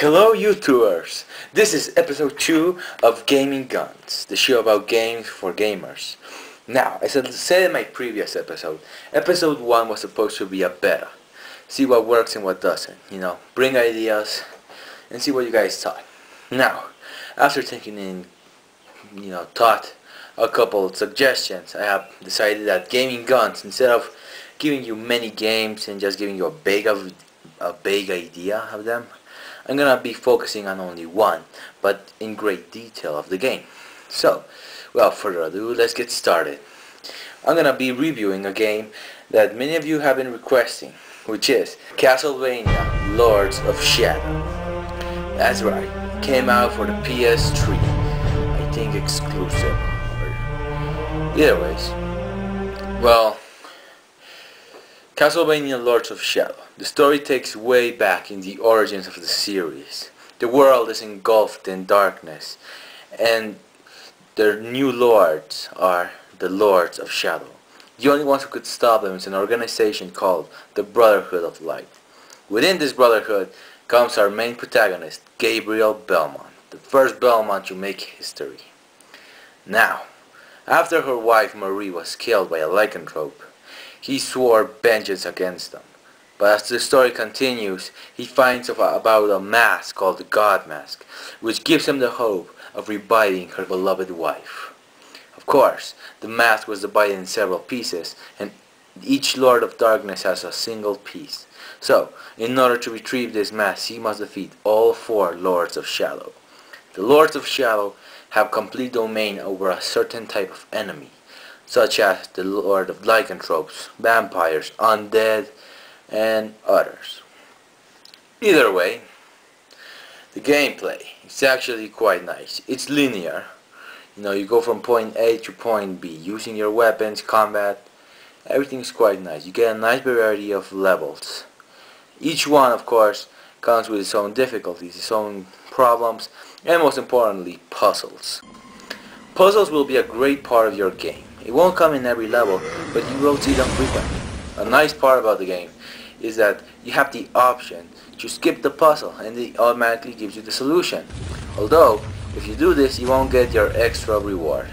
Hello YouTubers! This is episode 2 of Gaming Guns, the show about games for gamers. Now, as I said in my previous episode, episode 1 was supposed to be a beta. See what works and what doesn't, bring ideas and see what you guys thought. Now, after taking in, thought a couple of suggestions, I have decided that Gaming Guns, instead of giving you many games and just giving you a vague idea of them, I'm gonna be focusing on only one, but in great detail of the game. So, without further ado, let's get started. I'm gonna be reviewing a game that many of you have been requesting, which is Castlevania Lords of Shadow. That's right, came out for the PS3, I think exclusive. Either ways, well, Castlevania Lords of Shadow. The story takes way back in the origins of the series. The world is engulfed in darkness, and their new lords are the Lords of Shadow. The only ones who could stop them is an organization called the Brotherhood of Light. Within this brotherhood comes our main protagonist, Gabriel Belmont, the first Belmont to make history. Now, after her wife Marie was killed by a lycanthrope, he swore vengeance against them. But as the story continues, he finds about a mask called the God Mask, which gives him the hope of reviving her beloved wife. Of course, the mask was divided in several pieces, and each Lord of Darkness has a single piece. So, in order to retrieve this mask, he must defeat all 4 Lords of Shadow. The Lords of Shadow have complete domain over a certain type of enemy, such as the Lord of Lycanthropes, vampires, undead, and others. Either way, the gameplay is actually quite nice. It's linear. You go from point A to point B using your weapons, combat. Everything's quite nice. You get a nice variety of levels. Each one, of course, comes with its own difficulties, its own problems, and most importantly, puzzles. Puzzles will be a great part of your game. It won't come in every level, but you will see them frequently. A nice part about the game is that you have the option to skip the puzzle and it automatically gives you the solution. Although, if you do this, you won't get your extra reward.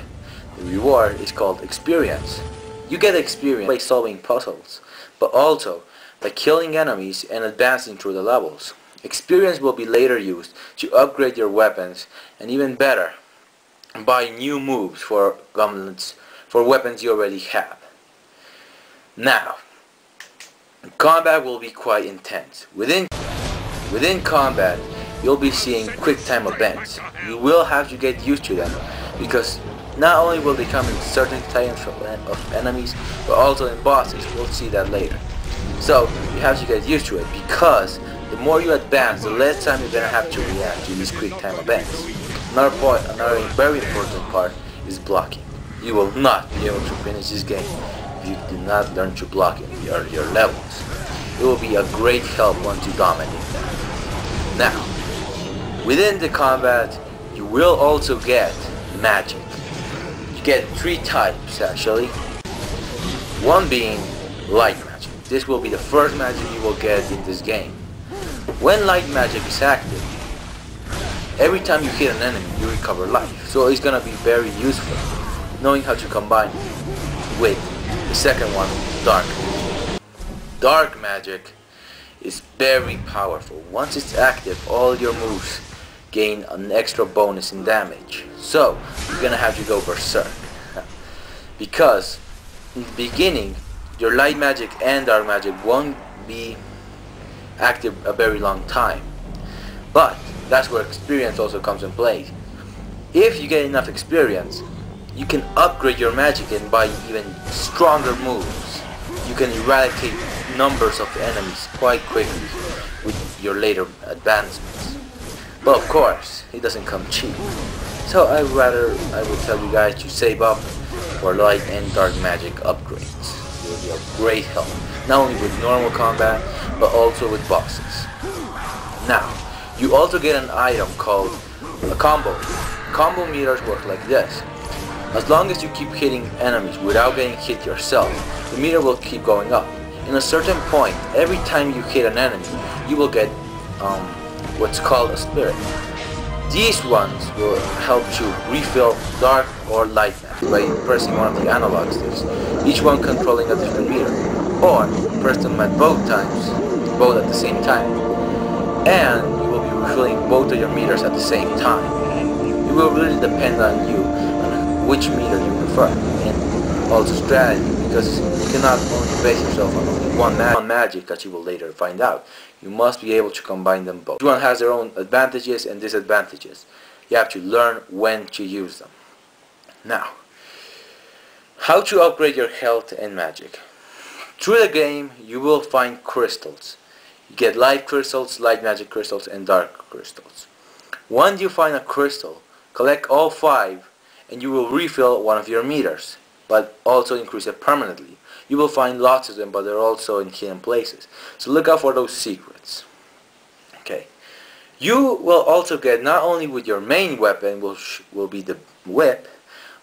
The reward is called experience. You get experience by solving puzzles, but also by killing enemies and advancing through the levels. Experience will be later used to upgrade your weapons, and even better, buy new moves for gauntlets for weapons you already have. Now, combat will be quite intense. Within combat, you'll be seeing quick time events. You will have to get used to them, because not only will they come in certain types of enemies, but also in bosses. We'll see that later. So, you have to get used to it, because the more you advance, the less time you're going to have to react to these quick time events. Another very important part is blocking. You will not be able to finish this game if you do not learn to block in your levels. It will be a great help once you dominate them. Now, within the combat, you will also get magic. You get 3 types actually. One being light magic. This will be the first magic you will get in this game. When light magic is active, every time you hit an enemy, you recover life. So it's gonna be very useful knowing how to combine with the second one, dark magic. Dark magic is very powerful. Once it's active, all your moves gain an extra bonus in damage. So you're gonna have to go berserk, because in the beginning your light magic and dark magic won't be active a very long time. But that's where experience also comes in play. If you get enough experience, you can upgrade your magic and buy even stronger moves. You can eradicate numbers of enemies quite quickly with your later advancements. But of course, it doesn't come cheap. So I would tell you guys to save up for light and dark magic upgrades. It will be a great help, not only with normal combat, but also with bosses. Now, you also get an item called a combo. Combo meters work like this. As long as you keep hitting enemies without getting hit yourself, the meter will keep going up. In a certain point, every time you hit an enemy, you will get what's called a spirit. These ones will help you refill dark or light magic by pressing one of the analog sticks, each one controlling a different meter, or press them at both at the same time, and you will be refilling both of your meters at the same time. It will really depend on you on which meter you prefer, and also strategy, because you cannot only base yourself on only one magic, as you will later find out. You must be able to combine them both. Each one has their own advantages and disadvantages. You have to learn when to use them. Now, how to upgrade your health and magic. Through the game, you will find crystals. You get light crystals, light magic crystals, and dark crystals. Once you find a crystal, collect all 5, and you will refill one of your meters, but also increase it permanently. You will find lots of them, but they're also in hidden places. So look out for those secrets. Okay. You will also get, not only with your main weapon, which will be the whip,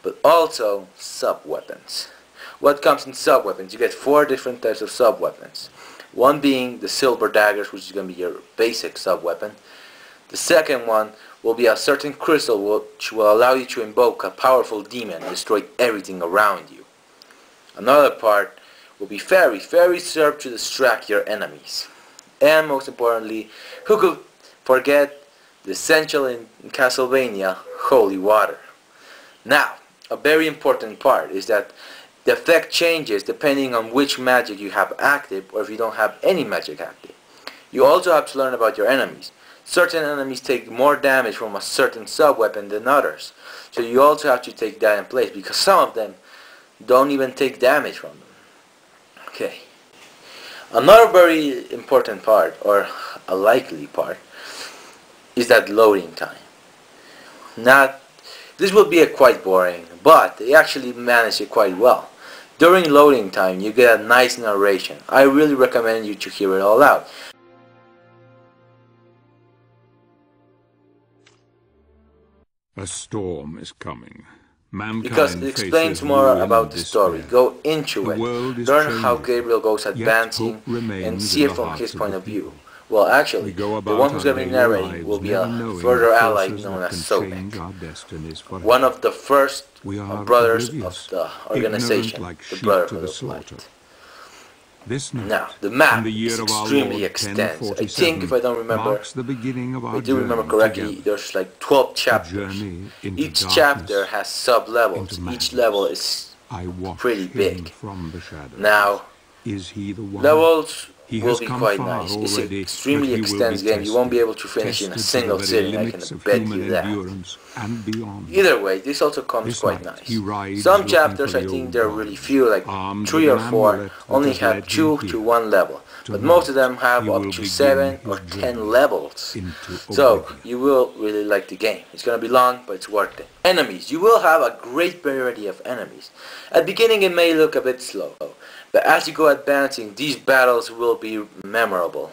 but also sub-weapons. What comes in sub-weapons? You get 4 different types of sub-weapons. One being the silver daggers, which is going to be your basic sub-weapon. The second one will be a certain crystal which will allow you to invoke a powerful demon and destroy everything around you. Another part will be fairies. Fairies serve to distract your enemies. And most importantly, who could forget the essential in Castlevania, holy water. Now, a very important part is that the effect changes depending on which magic you have active or if you don't have any magic active. You also have to learn about your enemies. Certain enemies take more damage from a certain sub-weapon than others. So you also have to take that in place, because some of them don't even take damage from them. Okay. Another very important part, or a likely part, is that loading time. This will be quite boring, but they actually manage it quite well. During loading time, you get a nice narration. I really recommend you to hear it all out. A storm is coming. Mankind because it explains more about the story. Go into it, learn how Gabriel goes advancing, and see it from his point of view. Well, actually, the one who's going to be narrating will be a further ally known as Sobek, one of the first brothers of the organization, the Brotherhood of Light. Now, the map is extremely extensive. I think, if I do remember correctly, there's like 12 chapters. Each chapter has sub-levels. Each level is pretty big. Now, levels will be quite nice. It's an extremely extensive game. You won't be able to finish in a single sitting, I can bet you that. Either way, this also comes quite nice. Some chapters, I think there are really few, like 3 or 4, only have 2 to 1 level. But most of them have up to 7 or 10 levels. So, you will really like the game. It's gonna be long, but it's worth it. Enemies. You will have a great variety of enemies. At the beginning it may look a bit slow, but as you go advancing, these battles will be memorable.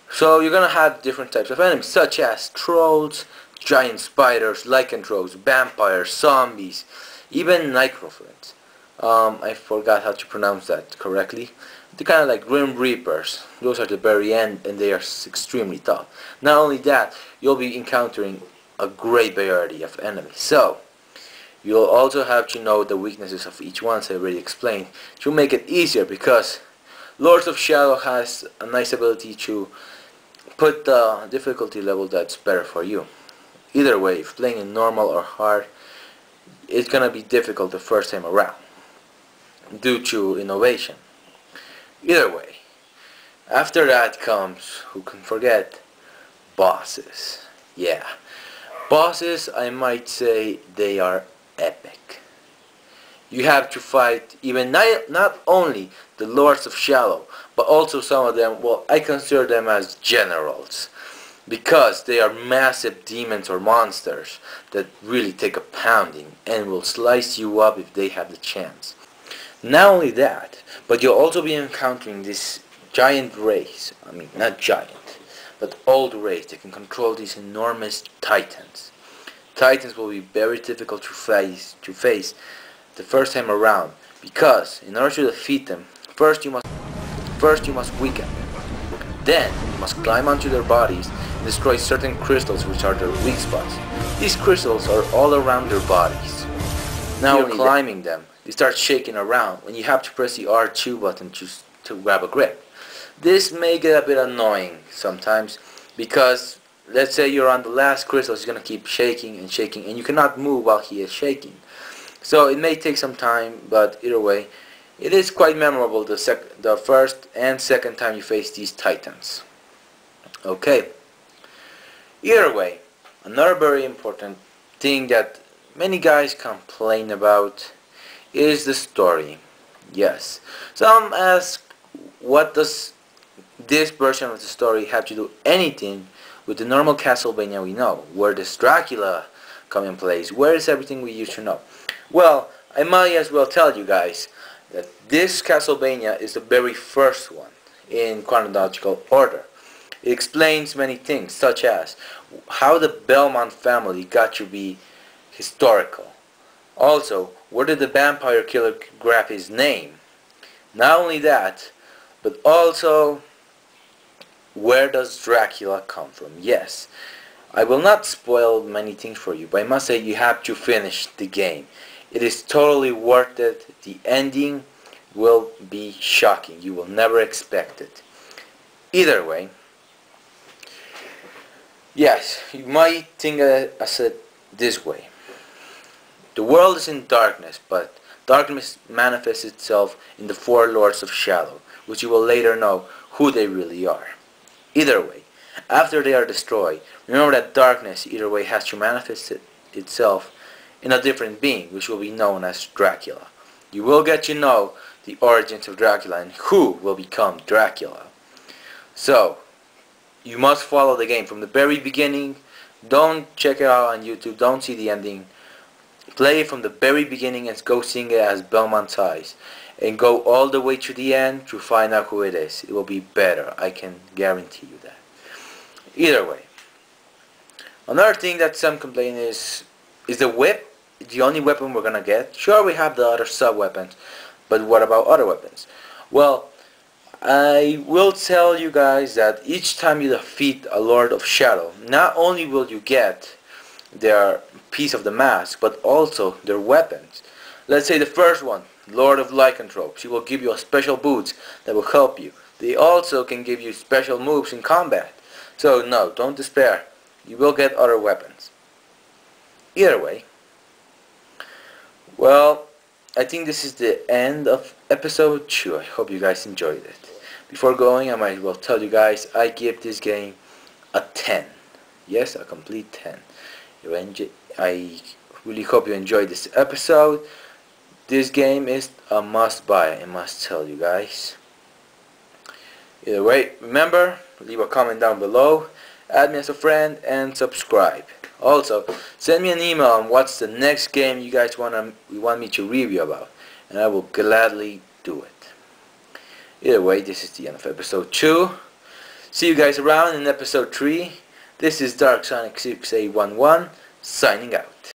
So you're gonna have different types of enemies, such as trolls, giant spiders, lycanthropes, vampires, zombies, even necrophants. I forgot how to pronounce that correctly. They're kind of like Grim Reapers. Those are at the very end, and they are extremely tough. Not only that, you'll be encountering a great variety of enemies. So, you'll also have to know the weaknesses of each one, as I already explained, to make it easier, because Lords of Shadow has a nice ability to put the difficulty level that's better for you. Either way, if playing in normal or hard, it's gonna be difficult the first time around, due to innovation. Either way, after that comes, who can forget, bosses. Yeah, bosses, I might say, they are epic. You have to fight even not only the Lords of Shadow, but also some of them, well, I consider them as generals, because they are massive demons or monsters that really take a pounding and will slice you up if they have the chance. Not only that, but you'll also be encountering this giant race, I mean not giant, but old race that can control these enormous titans. Titans will be very difficult to face the first time around, because in order to defeat them, first you must weaken them. Then you must climb onto their bodies destroy certain crystals which are their weak spots. These crystals are all around their bodies. Now when climbing them, they start shaking around when you have to press the R2 button to grab a grip. This may get a bit annoying sometimes because let's say you're on the last crystal, it's going to keep shaking and shaking and you cannot move while he is shaking. So it may take some time, but either way, it is quite memorable the first and second time you face these titans. Okay. Either way, another very important thing that many guys complain about is the story. Yes. Some ask, what does this version of the story have to do anything with the normal Castlevania we know? Where does Dracula come in place? Where is everything we used to know? Well, I might as well tell you guys that this Castlevania is the very first one in chronological order. It explains many things, such as how the Belmont family got to be historical. Also, where did the vampire killer grab his name? Not only that, but also, where does Dracula come from? Yes, I will not spoil many things for you, but I must say you have to finish the game. It is totally worth it. The ending will be shocking. You will never expect it. Either way, yes, you might think as it this way. The world is in darkness, but darkness manifests itself in the four lords of shadow, which you will later know who they really are. Either way, after they are destroyed, remember that darkness either way has to manifest itself in a different being, which will be known as Dracula. You will get to know the origins of Dracula and who will become Dracula. So, you must follow the game from the very beginning. Don't check it out on YouTube. Don't see the ending. Play it from the very beginning and go sing it as Belmont's Eyes. And go all the way to the end to find out who it is. It will be better. I can guarantee you that. Either way. Another thing that some complain is the whip the only weapon we're gonna get? Sure, we have the other sub-weapons. But what about other weapons? Well, I will tell you guys that each time you defeat a Lord of Shadow, not only will you get their piece of the mask, but also their weapons. Let's say the first one, Lord of Lycanthropes. He will give you a special boots that will help you. They also can give you special moves in combat. So no, don't despair. You will get other weapons. Either way, well, I think this is the end of episode 2. I hope you guys enjoyed it. Before going, I might as well tell you guys I give this game a 10. Yes, a complete 10. I really hope you enjoyed this episode. This game is a must buy, I must tell you guys. Either way, remember, leave a comment down below, add me as a friend, and subscribe. Also, send me an email on what's the next game you guys want me to review about, and I will gladly do it. Either way, this is the end of episode 2. See you guys around in episode 3. This is Dark Sonic 6811 signing out.